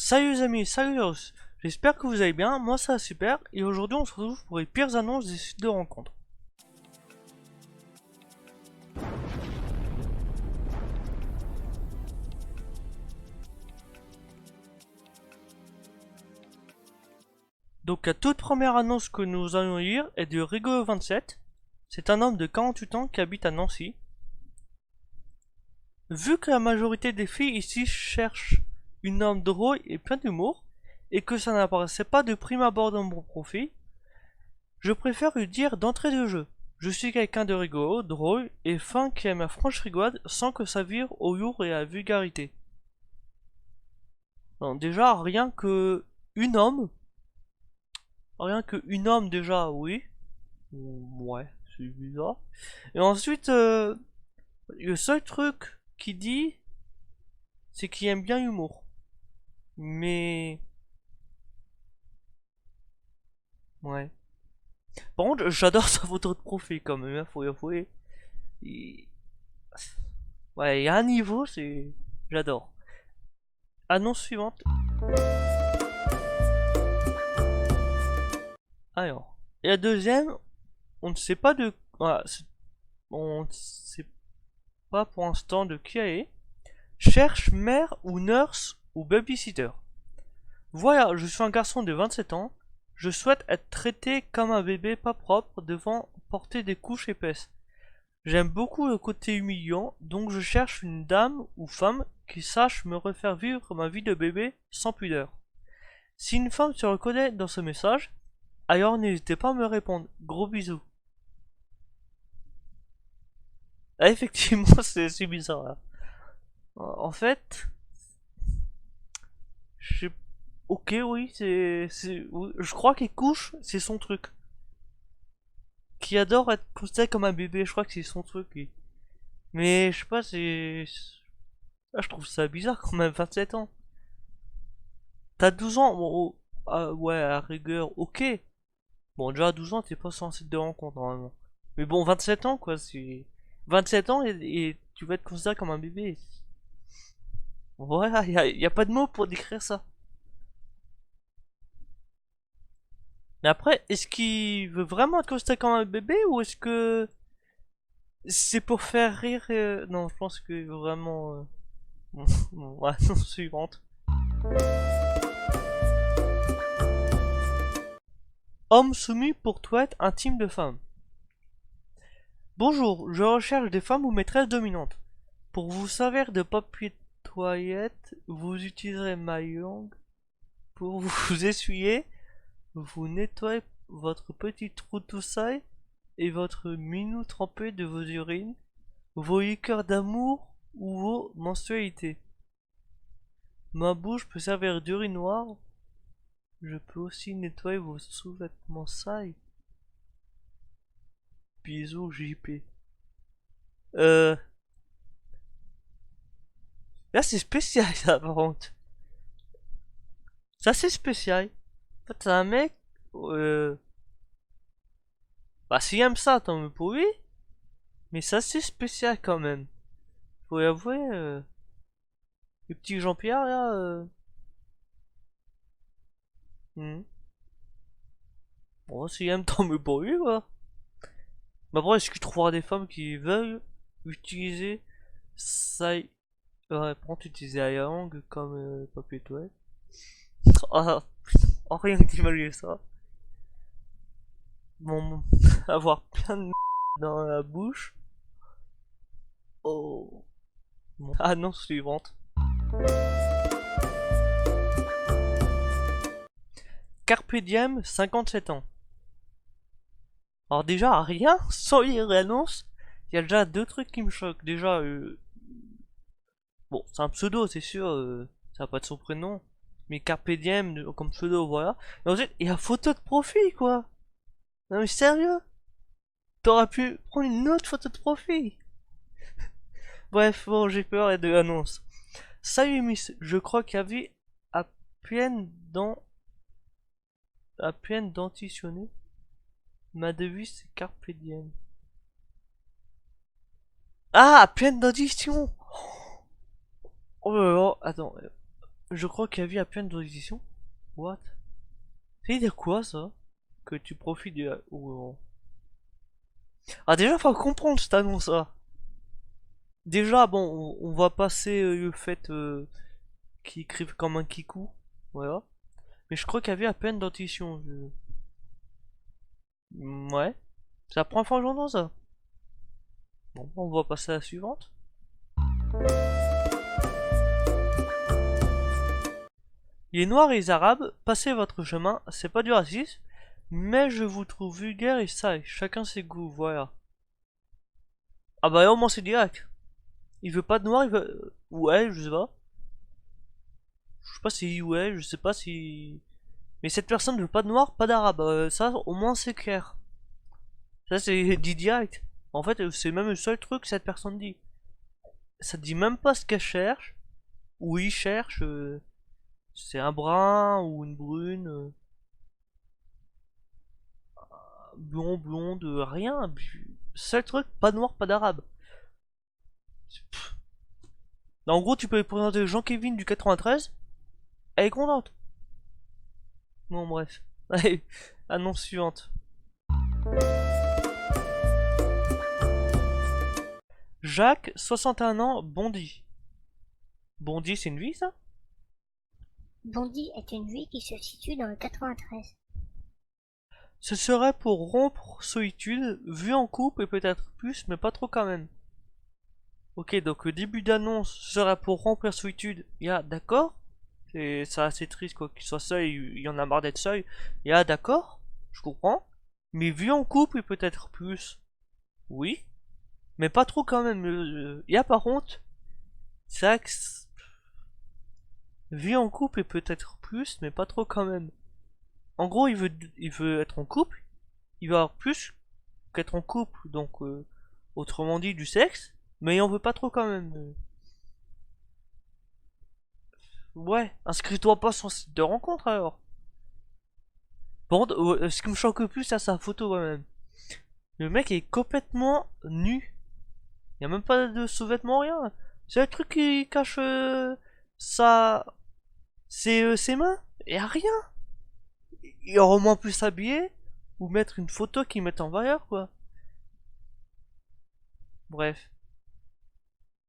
Salut les amis, salut Laos. J'espère que vous allez bien, moi ça va super, et aujourd'hui on se retrouve pour les pires annonces des sites de rencontres. Donc la toute première annonce que nous allons lire est de Rigo27. C'est un homme de 48 ans qui habite à Nancy. Vu que la majorité des filles ici cherchent une homme drôle et plein d'humour, et que ça n'apparaissait pas de prime abord dans mon profil, je préfère lui dire d'entrée de jeu. Je suis quelqu'un de rigolo, drôle et fin qui aime la franche rigolade sans que ça vire au lourd et à la vulgarité. Non, déjà, rien que une homme déjà, oui. Ouais, c'est bizarre. Et ensuite, le seul truc qu'il dit, c'est qu'il aime bien l'humour. Mais, ouais. Par contre, j'adore sa photo de profil quand même, hein, faut y avouer. Il- Ouais, il y a un niveau, c'est... J'adore. Annonce suivante. Alors, et la deuxième, on ne sait pas de... Voilà, on ne sait pas pour l'instant de qui elle est. Cherche mère ou nurse ou babysitter. Voilà, je suis un garçon de 27 ans. Je souhaite être traité comme un bébé pas propre devant porter des couches épaisses. J'aime beaucoup le côté humiliant, donc je cherche une dame ou femme qui sache me refaire vivre ma vie de bébé sans pudeur. Si une femme se reconnaît dans ce message, alors n'hésitez pas à me répondre. Gros bisous. Ah, effectivement, c'est bizarre là. En fait, je... Ok, oui, oui, je crois qu'il couche, c'est son truc. Qui adore être considéré comme un bébé, je crois que c'est son truc. Mais je sais pas, ah, je trouve ça bizarre quand même, 27 ans. T'as 12 ans, bon, ah, ouais, à la rigueur, ok. Bon, déjà à 12 ans, t'es pas sur un site de rencontre normalement. Mais bon, 27 ans quoi, c'est. 27 ans et tu vas être considéré comme un bébé. Voilà, y a pas de mots pour décrire ça. Mais après, est-ce qu'il veut vraiment être considéré comme un bébé ou est-ce que c'est pour faire rire Non, je pense que vraiment. Bon, ouais, non, suivante. Homme soumis pour toilette intime de femme. Bonjour, je recherche des femmes ou maîtresses dominantes. Pour vous servir de papier toilette, vous utiliserez ma langue pour vous essuyer, vous nettoyer votre petit trou tout sale et votre minou trempé de vos urines, vos liqueurs d'amour ou vos mensualités. Ma bouche peut servir d'urinoir. Je peux aussi nettoyer vos sous-vêtements sales. Bisous JP. Euh... Là c'est spécial ça par contre. Ça c'est spécial. En fait c'est un mec... Euh... Bah s'il aime ça tant mieux pour lui. Mais ça c'est spécial quand même. Faut avouer... Le petit Jean-Pierre là... hmm. Bon s'il aime tant mieux pour lui quoi. Mais après est-ce qu'il trouvera des femmes qui veulent utiliser ça... Ouais, par contre utiliser la langue comme papier toilette. Oh, oh, rien que d'imaginer ça. Bon, avoir plein de dans la bouche. Oh. Bon. Annonce suivante. Carpe Diem, 57 ans. Alors déjà, rien, sans lire l'annonce, il y a déjà deux trucs qui me choquent. Déjà, bon, c'est un pseudo, c'est sûr, ça va pas être son prénom. Mais Carpe Diem, comme pseudo, voilà. Et ensuite, il y a photo de profil, quoi. Non mais sérieux? T'aurais pu prendre une autre photo de profil. Bref, bon, j'ai peur de l'annonce. Salut Miss, je crois qu'il y avait à peine dans à peine dentitionné. Ma devise c'est Carpe Diem. Ah, à pleine dentition. Oh là là, attends. Je crois qu'il y avait à peine d'édition. What? Ça veut dire quoi ça? Que tu profites de... Ah déjà faut comprendre cette annonce là. Déjà bon on va passer le fait qu'ils écrivent comme un kikou. Voilà. Mais je crois qu'il y avait à peine d'édition. Ouais. C'est la première fois que j'entends ça. Bon, on va passer à la suivante. Les Noirs et les Arabes, passez votre chemin, c'est pas du racisme, mais je vous trouve vulgaire et sale, chacun ses goûts, voilà. Ah bah au moins c'est direct. Il veut pas de noir, il veut... Ouais, je sais pas. Je sais pas si... Ouais, je sais pas si... Mais cette personne ne veut pas de noir, pas d'arabe. Ça, au moins c'est clair. Ça c'est dit direct. En fait, c'est même le seul truc que cette personne dit. Ça dit même pas ce qu'elle cherche, ou il cherche. C'est un brun ou une brune. Blond, blonde, rien. Seul truc, pas de noir, pas d'arabe. En gros, tu peux présenter Jean-Kévin du 93, elle est contente. Bon, bref. Allez, annonce suivante. Jacques, 61 ans, Bondy. Bondy, c'est une ville, ça? Bondy est une ville qui se situe dans le 93. Ce serait pour rompre solitude, vu en couple et peut-être plus, mais pas trop quand même. Ok, donc le début d'annonce serait pour rompre la solitude. D'accord. C'est assez triste quoi qu'il soit seul, il y en a marre d'être seul. D'accord, je comprends. Mais vu en couple et peut-être plus. Oui. Mais pas trop quand même. Par contre, c'est vrai que vu en couple et peut-être plus, mais pas trop quand même. En gros, il veut être en couple, il va avoir plus qu'être en couple, donc autrement dit du sexe, mais il en veut pas trop quand même. Ouais, inscris-toi pas sur un site de rencontre alors. Par contre, ce qui me choque le plus, c'est sa photo quand même. Le mec est complètement nu. Il y a même pas de sous-vêtements, rien. C'est le truc qui cache sa... ses mains. Y a rien. Il aurait au moins pu s'habiller ou mettre une photo qui mette en valeur, quoi. Bref.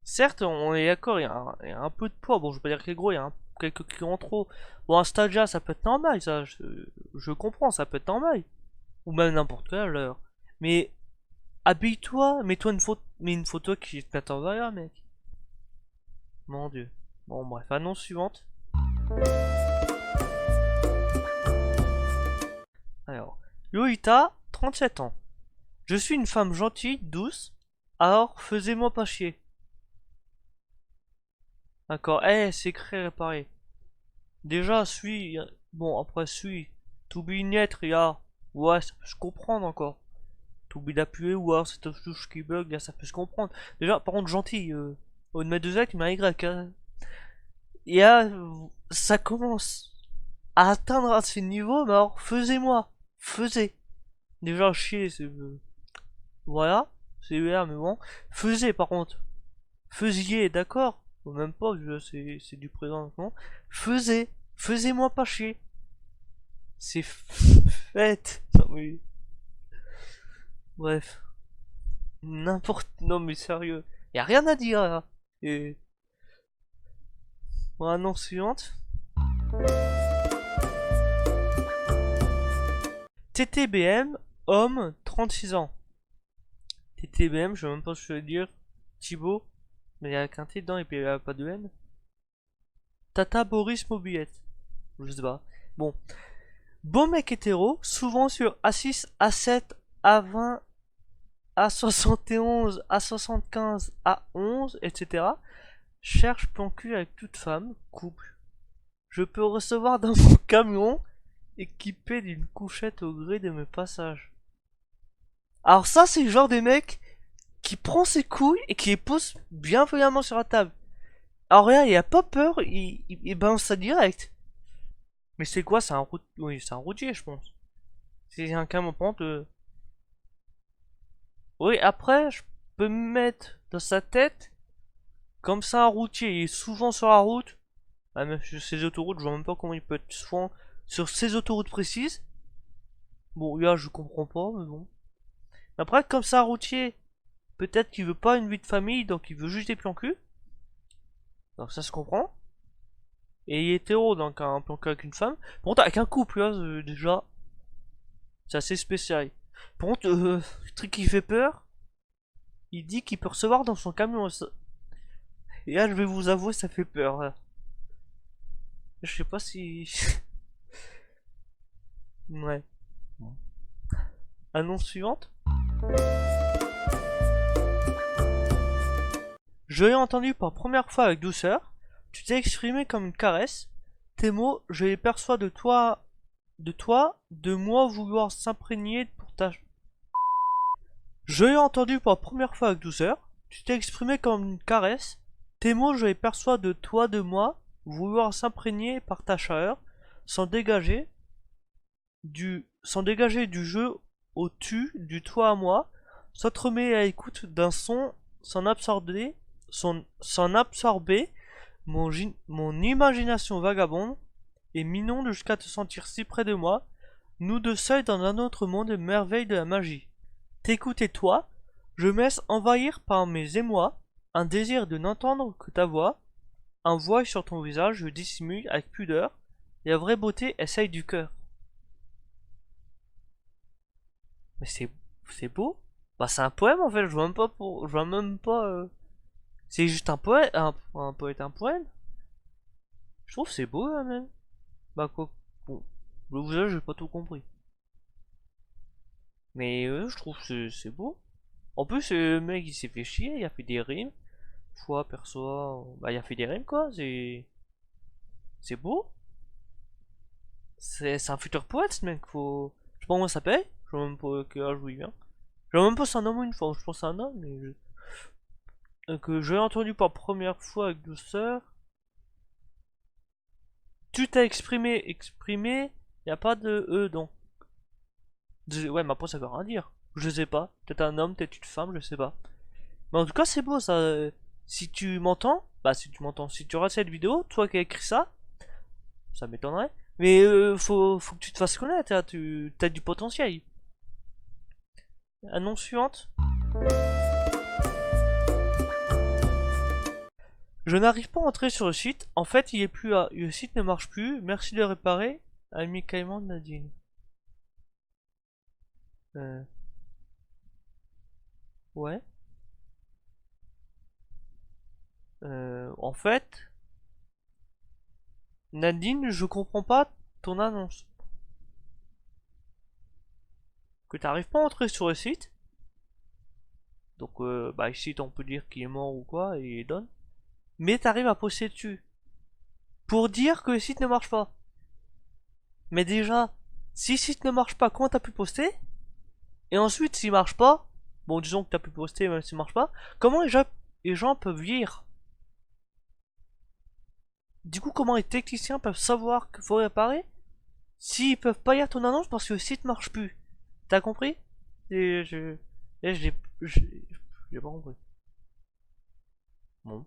Certes, on est d'accord, il y a un peu de poids. Bon, je veux pas dire qu'il est gros, il y a quelques kilos en trop. Bon, un Stadia, ça peut être normal, ça. Je comprends, ça peut être normal. Ou même n'importe quelle heure. Mais habille-toi, mets-toi une photo qui te mette en valeur, mec. Mon dieu. Bon, bref, annonce suivante. Alors, Lolita, 37 ans. Je suis une femme gentille, douce, alors faisez-moi pas chier. D'accord, c'est écrit réparé. Déjà, suis. Bon, après, suis. To be une lettre, ouais, ça peut se comprendre encore. To be d'appuyer ou alors cette touche qui bug, là, ça peut se comprendre. Déjà, par contre, gentil, au de mettre deux actes, il m'a Y. Hein. Ça commence à atteindre ces niveaux, mais alors, faisez-moi. Faisez. Déjà, chier, c'est. Voilà, c'est UR, mais bon. Faisez, par contre. Faisiez, d'accord. Même pas, c'est du présent, non. Faisez. Faisez-moi pas chier. C'est fait. Non, mais... Bref. N'importe. Non, mais sérieux. Y a rien à dire là. Et. Bon, annonce suivante. TTBM, homme, 36 ans. TTBM, je sais même pas ce que je veux dire. Thibaut. Mais il y a qu'un T dedans et puis il y a pas de N. Tata Boris Mobilette. Je sais pas. Bon. Beau mec hétéro, souvent sur A6, A7, A20, A71, A75, A11, etc. Cherche plan cul avec toute femme, couple. Je peux recevoir dans mon camion équipé d'une couchette au gré de mes passages. Alors ça, c'est le genre des mecs qui prend ses couilles et qui les pose bienveillamment sur la table. Alors rien, il a pas peur, il balance ça direct. Mais c'est quoi, c'est un routier? Oui, c'est un routier, je pense. C'est un camion pente. Oui, après, je peux me mettre dans sa tête comme ça un routier, il est souvent sur la route. Ah, même sur ces autoroutes, je vois même pas comment il peut être souvent sur ces autoroutes précises. Bon, là, je comprends pas, mais bon. Après, comme c'est un routier, peut-être qu'il veut pas une vie de famille, donc il veut juste des plans cul. Donc ça se comprend. Et il est hétéro, donc un plan cul avec une femme. Par contre, avec un couple, là, déjà, c'est assez spécial. Par contre, le truc qui fait peur, il dit qu'il peut recevoir dans son camion. Et là, je vais vous avouer, ça fait peur. Là. Je sais pas si... Ouais. Annonce suivante. Je l'ai entendu pour la première fois avec douceur. Tu t'es exprimé comme une caresse. Tes mots, je les perçois de moi vouloir s'imprégner pour ta... Je l'ai entendu pour la première fois avec douceur. Tu t'es exprimé comme une caresse. Tes mots, je les perçois de moi vouloir s'imprégner par ta chaleur, sans dégager du jeu au tu, du toi à moi, s'entremet à l'écoute d'un son, s'en absorber mon imagination vagabonde, et m'inonde jusqu'à te sentir si près de moi, nous deux seuls dans un autre monde, merveille de la magie. T'écouter toi, je me laisse envahir par mes émois, un désir de n'entendre que ta voix, un voile sur ton visage, je dissimule avec pudeur, et la vraie beauté essaye du cœur. Mais c'est beau. Bah c'est un poème en fait, je vois même pas je vois même pas. C'est juste un poète, un poète, un poème. Je trouve c'est beau là même. Bah quoi, bon, vous avez, j'ai pas tout compris. Mais je trouve c'est beau. En plus le mec il s'est fait chier, il a fait des rimes. Fois, perso, bah il a fait des rimes quoi. C'est beau. C'est un futur poète ce mec. Faut, je sais pas comment ça s'appelle. Je sais même pas quel âge où il vient. Je sais même pas si c'est un homme ou une femme. Je pense que c'est un homme, mais que j'ai entendu pour la première fois avec douceur. Tu t'as exprimé, y a pas de E donc. Ouais, mais après ça veut rien dire. Je sais pas. Peut-être un homme, peut-être une femme, je sais pas. Mais en tout cas, c'est beau ça. Si tu m'entends, si tu regardes cette vidéo, toi qui as écrit ça m'étonnerait. Mais faut que tu te fasses connaître, hein, tu as du potentiel. Annonce suivante. Je n'arrive pas à entrer sur le site. En fait, il est plus là. Le site ne marche plus. Merci de réparer. Amicalement Nadine. Euh, ouais. En fait, Nadine, je comprends pas ton annonce. Que t'arrives pas à entrer sur le site. Donc, bah, ici, on peut dire qu'il est mort ou quoi, et il donne. Mais t'arrives à poster dessus. Pour dire que le site ne marche pas. Mais déjà, si le site ne marche pas, comment t'as pu poster? Et ensuite, s'il marche pas, bon, disons que t'as pu poster même s'il marche pas, comment les gens peuvent lire? Du coup, comment les techniciens peuvent savoir qu'il faut réparer s'ils peuvent pas lire ton annonce parce que le site marche plus? T'as compris? Et j'ai pas compris. Bon,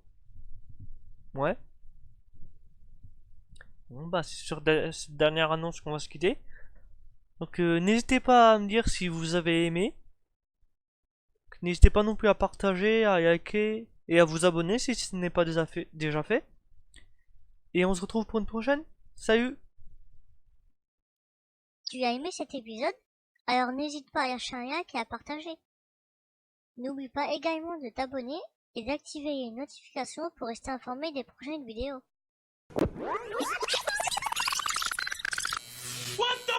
ouais. Bon, bah, c'est sur cette dernière annonce qu'on va se quitter. Donc, n'hésitez pas à me dire si vous avez aimé. N'hésitez pas non plus à partager, à liker et à vous abonner si ce n'est pas déjà fait. Et on se retrouve pour une prochaine. Salut! Tu as aimé cet épisode? Alors n'hésite pas à lâcher un like et à partager. N'oublie pas également de t'abonner et d'activer les notifications pour rester informé des prochaines vidéos. What the